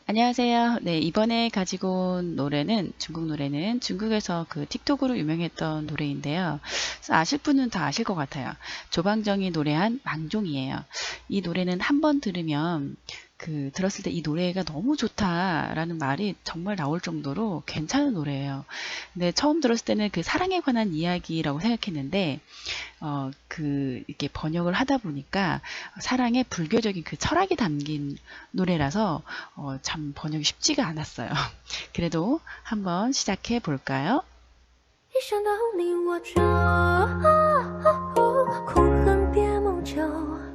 안녕하세요. 네, 이번에 가지고 온 노래는 중국 노래는 중국에서 그 틱톡으로 유명했던 노래인데요. 아실 분은 다 아실 것 같아요. 조방정이 노래한 망종이에요. 이 노래는 한번 들으면 들었을 때 이 노래가 너무 좋다라는 말이 정말 나올 정도로 괜찮은 노래예요. 근데 처음 들었을 때는 그 사랑에 관한 이야기라고 생각했는데 이렇게 번역을 하다 보니까 사랑의 불교적인 그 철학이 담긴 노래라서 참 번역이 쉽지가 않았어요. 그래도 한번 시작해 볼까요? 一想到你我就哭，恨别梦久。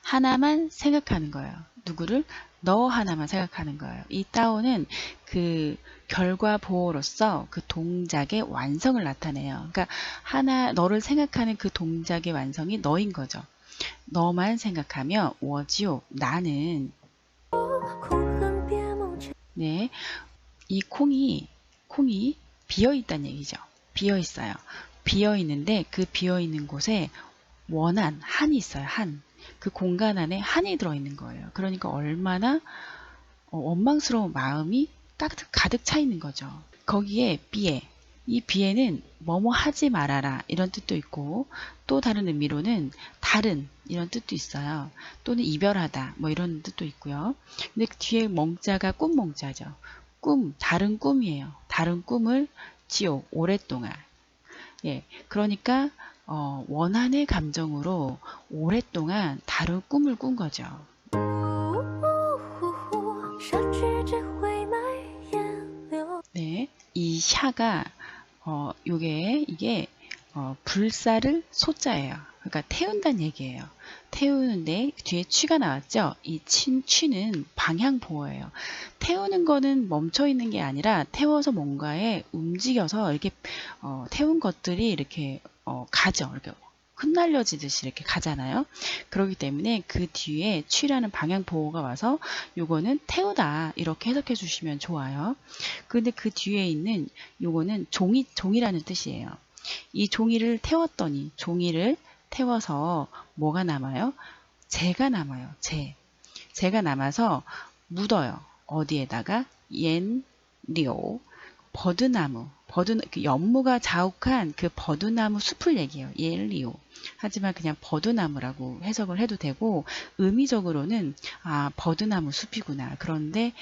하나만 생각하는 거예요. 누구를? 너 하나만 생각하는 거예요. 이 따오는 그 결과 보호로서 그 동작의 완성을 나타내요. 그러니까 너를 생각하는 그 동작의 완성이 너인 거죠. 너만 생각하며 워지요 나는 네, 이 콩이 비어 있다는 얘기죠. 비어 있어요. 비어 있는데 그 비어 있는 곳에 한이 있어요. 한. 그 공간 안에 한이 들어 있는 거예요. 그러니까 얼마나 원망스러운 마음이 가득 차 있는 거죠. 거기에 이 비에는 뭐뭐 하지 말아라 이런 뜻도 있고 또 다른 의미로는 다른 이런 뜻도 있어요. 또는 이별하다 뭐 이런 뜻도 있고요. 근데 그 뒤에 멍자가 꿈 멍자죠. 다른 꿈이에요. 다른 꿈을 오랫동안. 예, 그러니까 원한의 감정으로 오랫동안 다른 꿈을 꾼 거죠. 네, 이 샤가 이게 불사를 소자예요. 그러니까 태운다는 얘기예요. 태우는데 뒤에 취가 나왔죠. 이 취는 방향 보호예요. 태우는 거는 멈춰 있는 게 아니라 태워서 뭔가에 움직여서 이렇게 태운 것들이 이렇게 가죠. 이렇게 흩날려지듯이 이렇게 가잖아요. 그렇기 때문에 그 뒤에 취라는 방향 보호가 와서 요거는 태우다 이렇게 해석해 주시면 좋아요. 근데 그 뒤에 있는 요거는 종이라는 뜻이에요. 이 종이를 태웠더니 종이를 태워서 뭐가 남아요? 재가 남아요. 재가 남아서 묻어요. 어디에다가? 옌리오 버드나무 그 연무가 자욱한 그 버드나무 숲을 얘기해요. 옌리오 하지만 그냥 버드나무라고 해석을 해도 되고 의미적으로는 버드나무 숲이구나. 그런데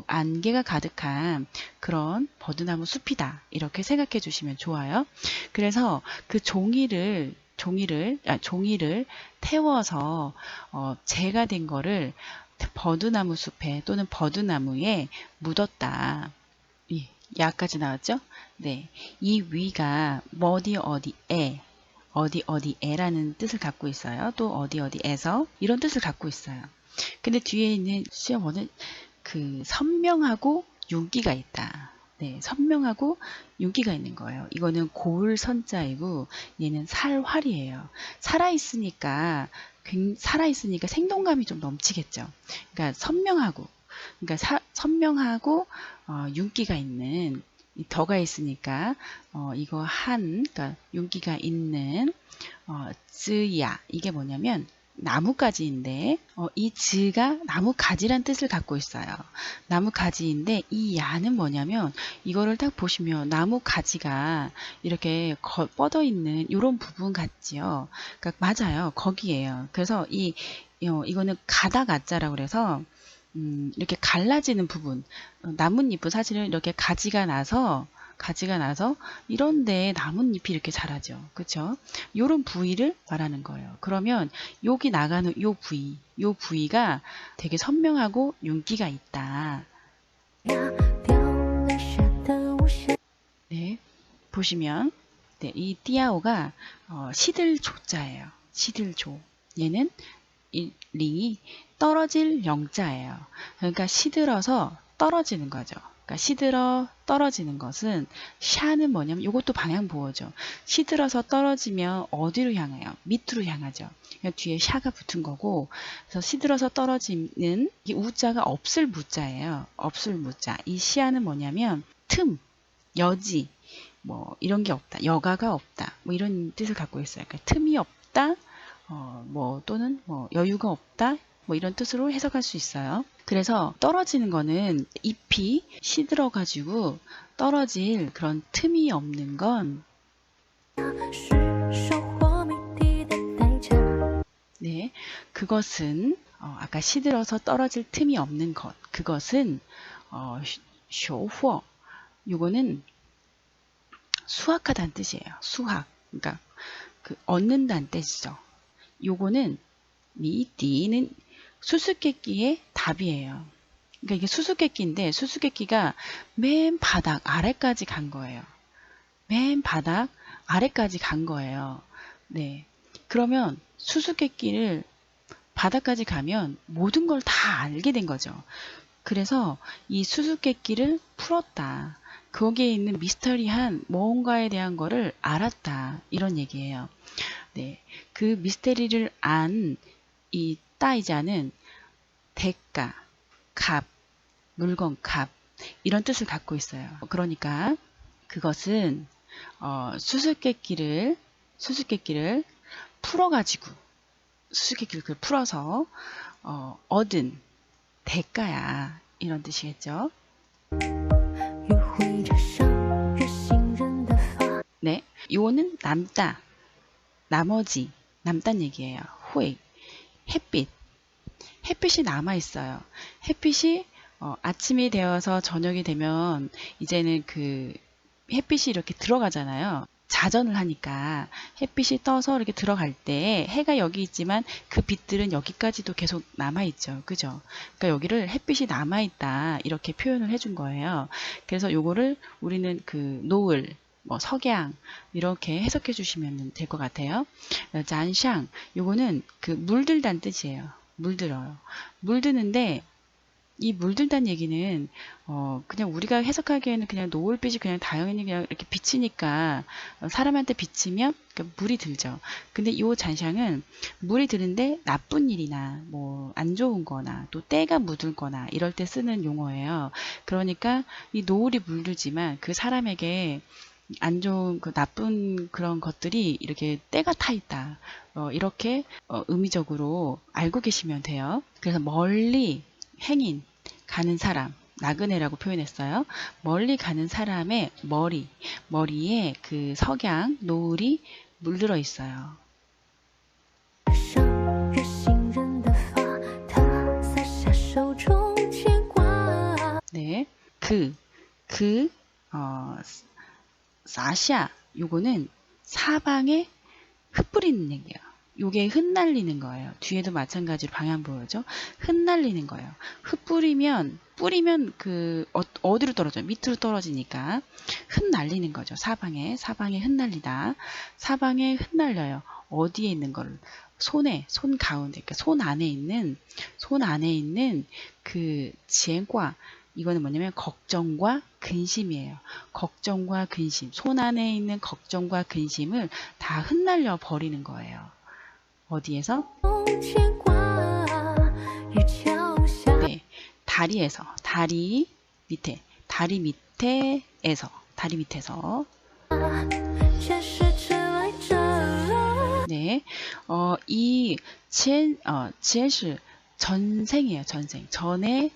안개가 가득한 그런 버드나무 숲이다. 이렇게 생각해 주시면 좋아요. 그래서 그 종이를 태워서 재가 된 거를 버드나무 숲에 또는 버드나무에 묻었다. 예, 야까지 나왔죠? 네. 이 위가 어디에라는 뜻을 갖고 있어요. 또 어디에서 이런 뜻을 갖고 있어요. 근데 뒤에 있는 수영어는 선명하고 윤기가 있다. 네, 선명하고 윤기가 있는 거예요. 이거는 고을 선자이고 얘는 살활이에요. 살아있으니까 생동감이 좀 넘치겠죠. 그러니까 선명하고 윤기가 있는 더가 있으니까 이거 그러니까 윤기가 있는 즈야 이게 뭐냐면 나뭇가지인데 이 즈가 나뭇가지란 뜻을 갖고 있어요. 나뭇가지인데 이 야는 뭐냐면 이거를 딱 보시면 나뭇가지가 이렇게 뻗어 있는 이런 부분 같지요. 그러니까 맞아요. 거기에요. 그래서 이거는 가다가자라고 그래서 이렇게 갈라지는 부분 나뭇잎은 사실은 이렇게 가지가 나서 이런데 나뭇잎이 이렇게 자라죠. 그쵸? 요런 부위를 말하는 거예요. 그러면 여기 나가는 요 부위가 되게 선명하고 윤기가 있다. 네, 보시면 네, 이 띠아오가 시들조자예요. 시들조. 얘는 이 링이 떨어질 영자예요. 그러니까 시들어서 떨어지는 거죠. 그러니까 시들어 떨어지는 것은 샤는 뭐냐면 이것도 방향 보호죠. 시들어서 떨어지면 어디로 향해요? 밑으로 향하죠. 그러니까 뒤에 샤가 붙은 거고 그래서 시들어서 떨어지는 이 우자가 없을 무자예요. 없을 무자. 이 시야는 뭐냐면 틈, 여지 뭐 이런 게 없다. 여가가 없다. 뭐 이런 뜻을 갖고 있어요. 그러니까 틈이 없다. 또는 여유가 없다. 뭐 이런 뜻으로 해석할 수 있어요. 그래서 떨어지는 거는 잎이 시들어가지고 떨어질 그런 틈이 없는 건 네, 그것은 아까 시들어서 떨어질 틈이 없는 것, 그것은 쇼호, 요거는 수확하다는 뜻이에요. 수확, 그러니까 그 얻는다는 뜻이죠. 요거는 미디는 수수께끼의 답이에요. 그러니까 이게 수수께끼인데 수수께끼가 맨 바닥 아래까지 간 거예요. 맨 바닥 아래까지 간 거예요. 네. 그러면 수수께끼를 바닥까지 가면 모든 걸 다 알게 된 거죠. 그래서 이 수수께끼를 풀었다. 거기에 있는 미스터리한 뭔가에 대한 거를 알았다. 이런 얘기예요. 네. 그 미스터리를 안 이 따이자는 대가, 값, 물건 값 이런 뜻을 갖고 있어요. 그러니까 그것은 수수께끼를 풀어가지고 수수께끼를 풀어서 얻은 대가야 이런 뜻이겠죠. 네, 요는 남다, 나머지, 남단 얘기예요. 후이, 햇빛이 남아 있어요. 햇빛이 아침이 되어서 저녁이 되면 이제는 그 햇빛이 이렇게 들어가잖아요. 자전을 하니까 햇빛이 떠서 이렇게 들어갈 때 해가 여기 있지만 그 빛들은 여기까지도 계속 남아있죠. 그죠? 그러니까 여기를 햇빛이 남아있다 이렇게 표현을 해준 거예요. 그래서 요거를 우리는 그 노을, 뭐 석양 이렇게 해석해 주시면 될 것 같아요. 잔샹 요거는 그 물들다는 뜻이에요. 물들어요. 물드는데 이 물들다는 얘기는 그냥 우리가 해석하기에는 그냥 노을빛이 그냥 당연히 그냥 이렇게 비치니까 사람한테 비치면 그러니까 물이 들죠. 근데 이 잔샹은 물이 드는데 나쁜 일이나 뭐 안 좋은 거나 또 때가 묻을 거나 이럴 때 쓰는 용어예요. 그러니까 이 노을이 물들지만 그 사람에게 안 좋은 그 나쁜 그런 것들이 이렇게 때가 타 있다. 이렇게 의미적으로 알고 계시면 돼요. 그래서 멀리 행인 가는 사람, 나그네라고 표현했어요. 멀리 가는 사람의 머리에 그 석양, 노을이 물들어 있어요. 네, 사샤, 요거는 사방에 흩뿌리는 얘기예요. 요게 흩날리는 거예요. 뒤에도 마찬가지로 방향 보여죠. 흩날리는 거예요. 뿌리면 그 어디로 떨어져요? 밑으로 떨어지니까 흩날리는 거죠. 사방에 흩날리다. 사방에 흩날려요. 어디에 있는 거를 손 가운데, 그러니까 손 안에 있는 그 지행과 이거는 뭐냐면 걱정과 근심이에요. 걱정과 근심, 손 안에 있는 걱정과 근심을 다 흩날려 버리는 거예요. 어디에서? 네, 다리 밑에서. 네, 이 지엔시 전생이에요. 전의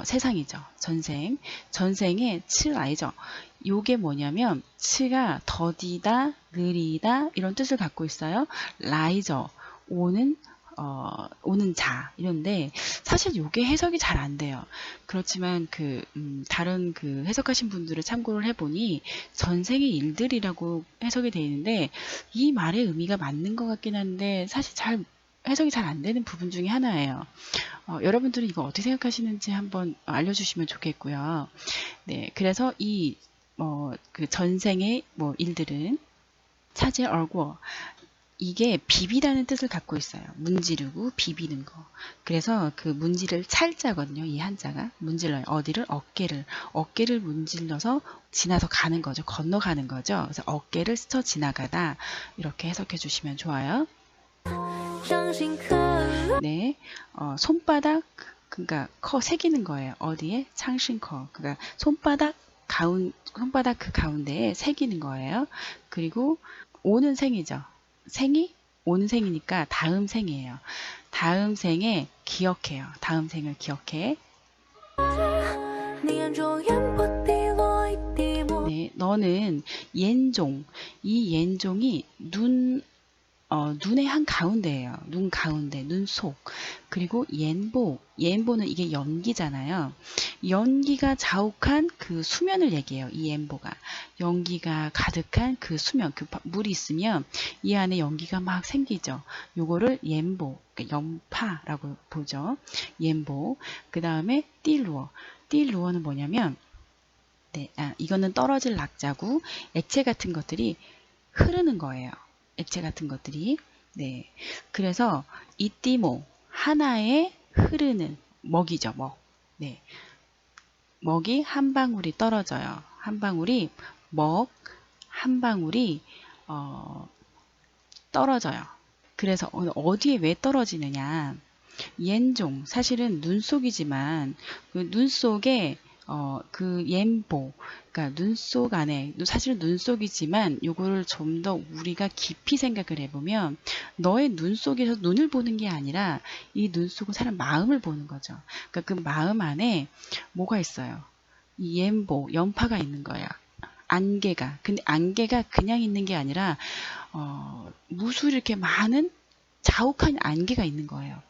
세상이죠. 전생의 칠아이죠. 요게 뭐냐면 칠가 더디다, 느리다 이런 뜻을 갖고 있어요. 라이저 오는 자 이런데 사실 요게 해석이 잘 안 돼요. 그렇지만 다른 그 해석하신 분들을 참고를 해보니 전생의 일들이라고 해석이 되어 있는데 이 말의 의미가 맞는 것 같긴 한데 사실 잘 해석이 잘 안 되는 부분 중에 하나예요. 여러분들은 이거 어떻게 생각하시는지 한번 알려주시면 좋겠고요. 네, 그래서 그 전생의 일들은 차지 얼고 이게 비비다는 뜻을 갖고 있어요. 문지르고 비비는 거. 그래서 그 문지를 찰자거든요. 이 한자가 문질러요. 어디를 어깨를 문질러서 지나서 가는 거죠. 건너가는 거죠. 그래서 어깨를 스쳐 지나가다 이렇게 해석해 주시면 좋아요. 네, 손바닥 그러니까 새기는 거예요. 어디에? 창신커. 그러니까 손바닥 그 가운데에 새기는 거예요. 그리고 오는 생이죠. 생이 오는 생이니까 다음 생이에요. 다음 생에 기억해요. 다음 생을 기억해. 네, 너는 옌종. 이 옌종이 눈의 한 가운데예요. 눈 가운데, 눈 속. 그리고 옌보. 옌보는 이게 연기잖아요. 연기가 자욱한 그 수면을 얘기해요. 이 옌보가. 연기가 가득한 그 수면, 그 물이 있으면 이 안에 연기가 막 생기죠. 요거를 옌보, 그러니까 연파라고 보죠. 옌보. 그 다음에 띠루어. 띠루어는 뭐냐면, 네, 이거는 떨어질 낙자고 액체 같은 것들이 흐르는 거예요. 액체 같은 것들이. 네. 그래서 이띠모 하나에 흐르는 먹이죠, 먹. 네. 먹이 한 방울이 떨어져요. 한 방울이 한 방울이 떨어져요. 그래서 어디에 왜 떨어지느냐? 옌종 사실은 눈 속이지만 그 눈 속에 그 옌보 그러니까 눈 속 안에 사실은 눈 속이지만 요거를 좀 더 우리가 깊이 생각을 해보면 너의 눈 속에서 눈을 보는 게 아니라 이 눈 속은 사람 마음을 보는 거죠. 그러니까 그 마음 안에 뭐가 있어요? 이 옌보 연파가 있는 거예요. 안개가. 근데 안개가 그냥 있는 게 아니라 무수히 이렇게 많은 자욱한 안개가 있는 거예요.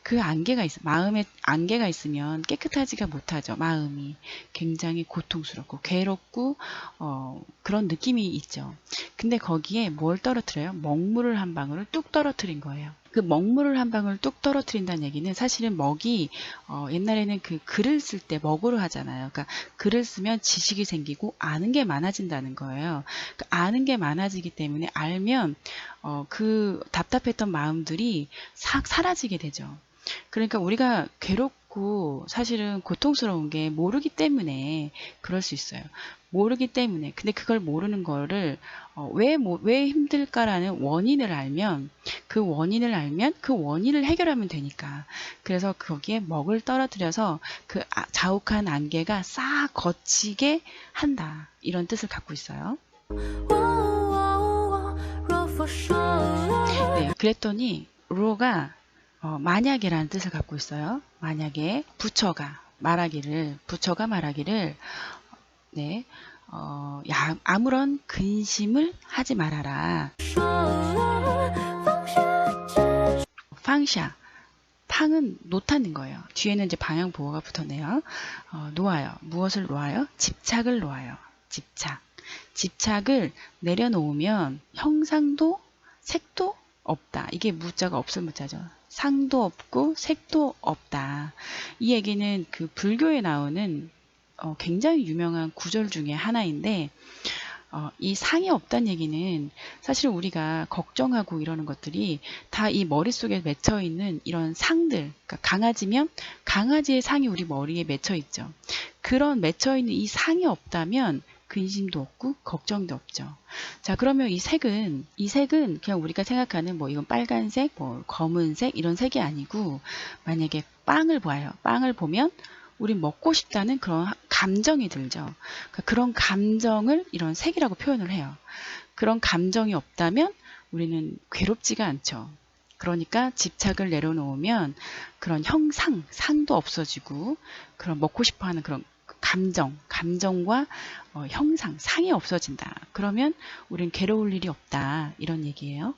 그 안개가 마음에 안개가 있으면 깨끗하지가 못하죠. 마음이 굉장히 고통스럽고 괴롭고 그런 느낌이 있죠. 근데 거기에 뭘 떨어뜨려요? 먹물을 한 방울을 뚝 떨어뜨린 거예요. 그 먹물을 한 방울 뚝 떨어뜨린다는 얘기는 사실은 먹이 옛날에는 그 글을 쓸 때 먹으로 하잖아요. 그러니까 글을 쓰면 지식이 생기고 아는 게 많아진다는 거예요. 그러니까 아는 게 많아지기 때문에 알면 그 답답했던 마음들이 싹 사라지게 되죠. 그러니까 우리가 괴롭고 사실은 고통스러운 게 모르기 때문에 그럴 수 있어요. 모르기 때문에. 근데 그걸 모르는 거를 왜 힘들까라는 원인을 알면 그 원인을 해결하면 되니까. 그래서 거기에 먹을 떨어뜨려서 그 자욱한 안개가 싹 거치게 한다. 이런 뜻을 갖고 있어요. 네, 그랬더니 로가 만약에라는 뜻을 갖고 있어요. 만약에 부처가 말하기를 네, 아무런 근심을 하지 말아라. 팡샤 팡은 놓다는 거예요. 뒤에는 이제 방향 보호가 붙었네요. 놓아요. 무엇을 놓아요? 집착을 놓아요. 집착을 내려놓으면 형상도 색도 없다. 이게 무자가 없을 무자죠. 상도 없고 색도 없다. 이 얘기는 그 불교에 나오는 굉장히 유명한 구절 중에 하나인데 이 상이 없다는 얘기는 사실 우리가 걱정하고 이러는 것들이 다 이 머릿속에 맺혀 있는 이런 상들, 그러니까 강아지면 강아지의 상이 우리 머리에 맺혀 있죠. 그런 맺혀 있는 이 상이 없다면 근심도 없고 걱정도 없죠. 자, 그러면 이 색은 그냥 우리가 생각하는 뭐 이건 빨간색, 뭐 검은색 이런 색이 아니고 만약에 빵을 봐요. 빵을 보면 우리 먹고 싶다는 그런 감정이 들죠. 그러니까 그런 감정을 이런 색이라고 표현을 해요. 그런 감정이 없다면 우리는 괴롭지가 않죠. 그러니까 집착을 내려놓으면 그런 상도 없어지고 그런 먹고 싶어하는 그런 감정과 형상, 상이 없어진다. 그러면 우린 괴로울 일이 없다. 이런 얘기예요.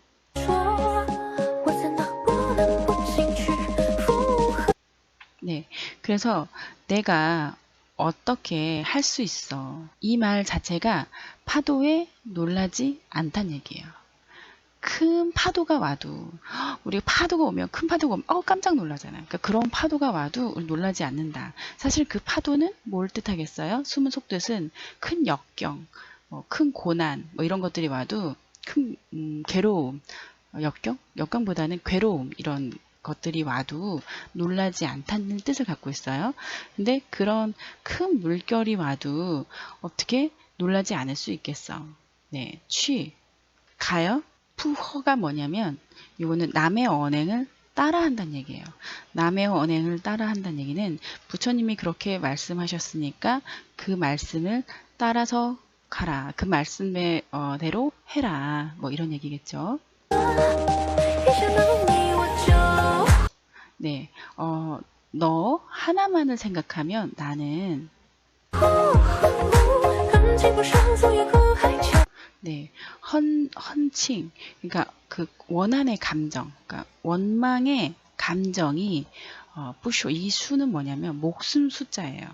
네, 그래서 내가 어떻게 할 수 있어. 이 말 자체가 파도에 놀라지 않다는 얘기예요. 큰 파도가 와도 우리가 파도가 오면 큰 파도가 오면 깜짝 놀라잖아요. 그러니까 그런 파도가 와도 놀라지 않는다. 사실 그 파도는 뭘 뜻하겠어요? 숨은 속뜻은 큰 역경, 큰 고난 뭐 이런 것들이 와도 큰 괴로움, 역경보다는 괴로움 이런 것들이 와도 놀라지 않다는 뜻을 갖고 있어요. 근데 그런 큰 물결이 와도 어떻게 놀라지 않을 수 있겠어. 네, 가요? 푸허가 뭐냐면 이거는 남의 언행을 따라한다는 얘기예요. 남의 언행을 따라한다는 얘기는 부처님이 그렇게 말씀하셨으니까 그 말씀을 따라서 가라. 그 말씀대로 해라. 뭐 이런 얘기겠죠. 네, 너 하나만을 생각하면 나는 네, 헌칭, 그러니까 그 원한의 감정, 그러니까 원망의 감정이 부쇼, 이 수는 뭐냐면 목숨 숫자예요.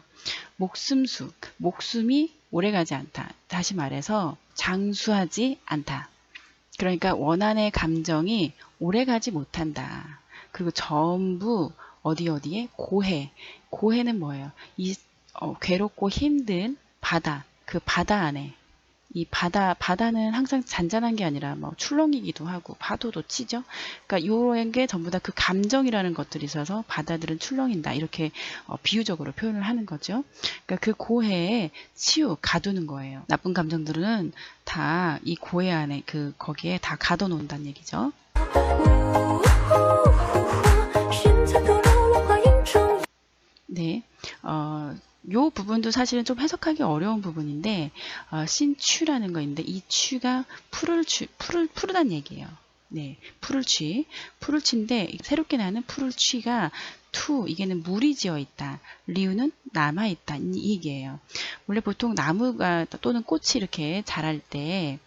목숨수, 목숨이 오래가지 않다. 다시 말해서 장수하지 않다. 그러니까 원한의 감정이 오래가지 못한다. 그리고 전부 어디에 고해. 고해는 뭐예요? 이 괴롭고 힘든 바다, 그 바다 안에 이 바다는 항상 잔잔한 게 아니라 뭐 출렁이기도 하고 파도도 치죠. 그러니까 요런 게 전부 다 그 감정이라는 것들이 있어서 바다들은 출렁인다. 이렇게 비유적으로 표현을 하는 거죠. 그러니까 그 고해에 가두는 거예요. 나쁜 감정들은 다 이 고해 안에 거기에 다 가둬놓는다는 얘기죠. 네. 요 부분도 사실은 좀 해석하기 어려운 부분인데 신취라는 거 있는데 이 취가 푸르단 얘기예요. 네, 푸를 취인데 새롭게 나는 푸를 취가 이게는 물이 지어 있다. 리우는 남아 있다. 이 얘기예요. 원래 보통 나무가 또는 꽃이 이렇게 자랄 때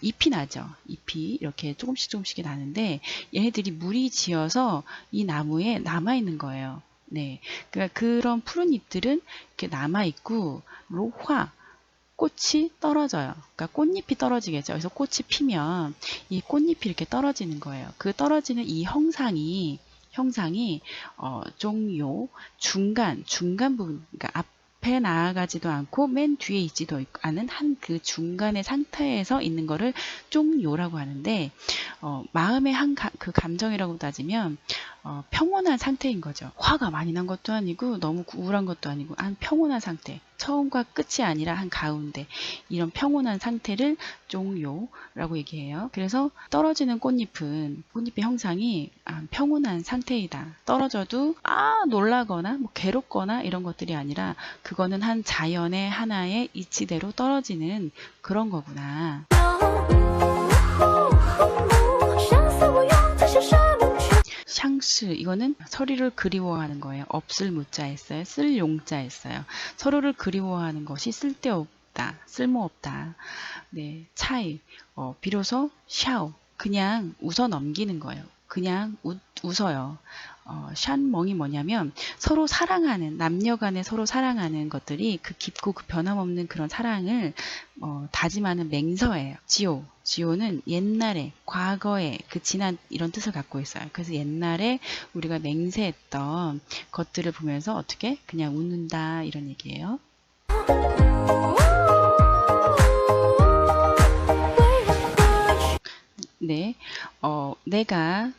잎이 나죠. 잎이 이렇게 조금씩 나는데 얘네들이 물이 지어서 이 나무에 남아 있는 거예요. 네, 그러니까 그런 푸른 잎들은 이렇게 남아 있고 로화 꽃이 떨어져요. 그러니까 꽃잎이 떨어지겠죠. 그래서 꽃이 피면 이 꽃잎이 이렇게 떨어지는 거예요. 그 떨어지는 이 형상이 종요 중간 부분, 그러니까 앞에 나아가지도 않고 맨 뒤에 있지도 않은 한 그 중간의 상태에서 있는 거를 종요라고 하는데 마음의 그 감정이라고 따지면 평온한 상태인 거죠. 화가 많이 난 것도 아니고 너무 우울한 것도 아니고 한 평온한 상태. 처음과 끝이 아니라 한 가운데 이런 평온한 상태를 종요라고 얘기해요. 그래서 떨어지는 꽃잎의 형상이 평온한 상태이다. 떨어져도 놀라거나 뭐 괴롭거나 이런 것들이 아니라 그거는 한 자연의 하나의 이치대로 떨어지는 그런 거구나. 샹스, 이거는 서로를 그리워하는 거예요. 없을 무자 했어요. 쓸 용자 했어요. 서로를 그리워하는 것이 쓸데없다, 쓸모없다. 네, 차이, 비로소 샤오, 그냥 웃어 넘기는 거예요. 그냥 웃어요. 샨멍이 뭐냐면 서로 사랑하는, 남녀 간에 서로 사랑하는 것들이 그 깊고 그 변함없는 그런 사랑을 다짐하는 맹서예요. 지오는 옛날에, 과거에, 그 지난 이런 뜻을 갖고 있어요. 그래서 옛날에 우리가 맹세했던 것들을 보면서 어떻게 그냥 웃는다 이런 얘기예요. 네, 내가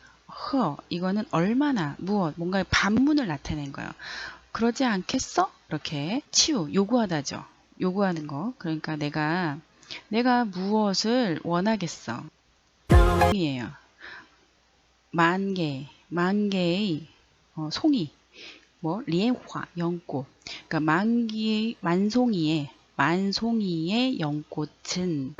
이거는 얼마나 뭔가 반문을 나타낸 거예요. 그러지 않겠어? 이렇게 요구하다죠. 요구하는 거. 그러니까 내가 무엇을 원하겠어? 이에요. 만개의 송이, 리엔화, 연꽃. 그러니까 만송이의 연꽃은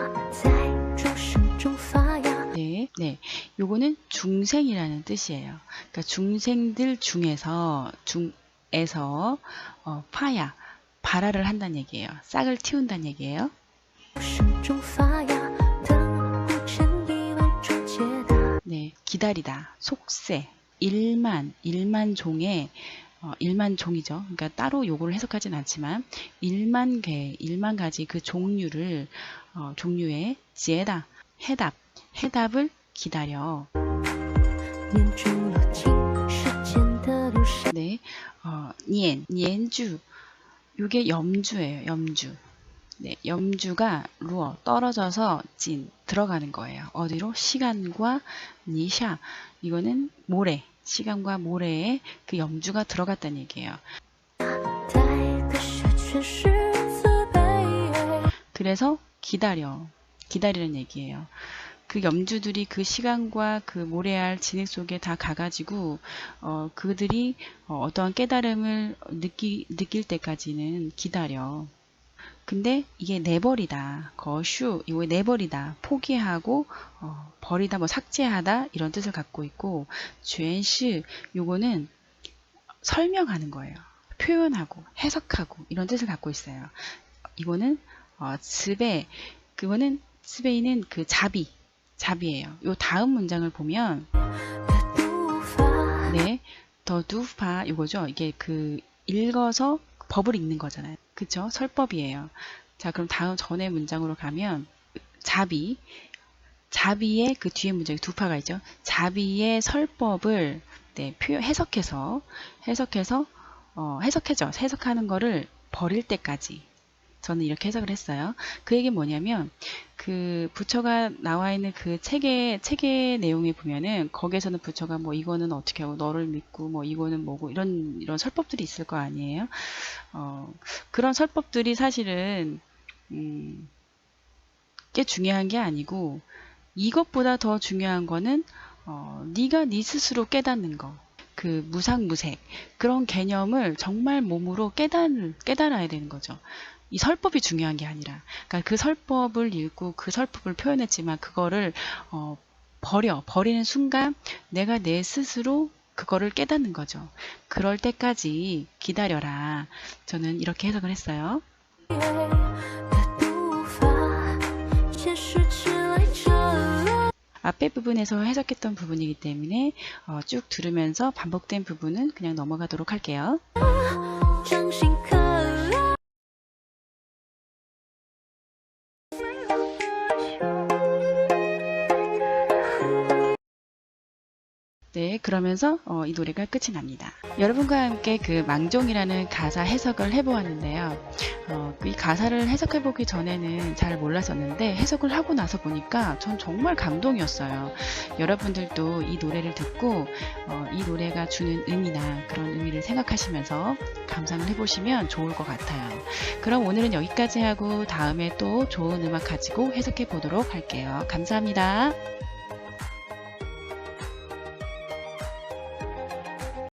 네, 요거는 중생이라는 뜻이에요. 그러니까 중생들 중에서 발화를 한다는 얘기예요. 싹을 틔운다는 얘기예요. 네, 기다리다, 속세, 일만종의 일만종이죠. 그러니까 따로 요거를 해석하진 않지만 1만 가지 그 종류의 해답을 기다려. 네, 년주, 요게 염주예요. 염주. 네, 염주가 떨어져서 들어가는 거예요. 어디로? 시간과 니샤, 이거는 모래, 시간과 모래에 그 염주가 들어갔다는 얘기예요. 그래서 기다리는 얘기예요. 그 염주들이 그 시간과 그 모래알 진액 속에 다 가가지고 그들이 어떠한 깨달음을 느낄 때까지는 기다려. 근데 이게 내버리다, 이거 내버리다, 포기하고 버리다, 삭제하다 이런 뜻을 갖고 있고, 쥐엔시 요거는 설명하는 거예요. 표현하고 해석하고 이런 뜻을 갖고 있어요. 이거는 즈베, 그거는 즈베이는 그 잡이에요. 요 다음 문장을 보면 네, 더 두파 이거죠. 이게 그 읽어서 법을 읽는 거잖아요. 그쵸? 설법이에요. 자, 그럼 다음 전의 문장으로 가면 자비의 그 뒤에 문장에 두파가 있죠. 자비의 설법을 네, 해석하는 거를 버릴 때까지 저는 이렇게 해석을 했어요. 그 얘기는 뭐냐면 그 부처가 나와 있는 그 책의 내용에 보면은 거기에서는 부처가 뭐 이거는 어떻게 하고 너를 믿고 뭐 이거는 뭐고 이런 설법들이 있을 거 아니에요. 그런 설법들이 사실은 꽤 중요한 게 아니고 이것보다 더 중요한 거는 네가 네 스스로 깨닫는 거. 그 무상무색 그런 개념을 정말 몸으로 깨달아야 되는 거죠. 이 설법이 중요한 게 아니라, 그러니까 그 설법을 읽고 그 설법을 표현했지만 그거를 버리는 순간 내가 내 스스로 그거를 깨닫는 거죠. 그럴 때까지 기다려라. 저는 이렇게 해석을 했어요. 앞에 부분에서 해석했던 부분이기 때문에 쭉 들으면서 반복된 부분은 그냥 넘어가도록 할게요. 네, 그러면서 이 노래가 끝이 납니다. 여러분과 함께 그 망종이라는 가사 해석을 해보았는데요. 이 가사를 해석해보기 전에는 잘 몰랐었는데 해석을 하고 나서 보니까 전 정말 감동이었어요. 여러분들도 이 노래를 듣고 이 노래가 주는 의미나 그런 의미를 생각하시면서 감상을 해보시면 좋을 것 같아요. 그럼 오늘은 여기까지 하고 다음에 또 좋은 음악 가지고 해석해 보도록 할게요. 감사합니다.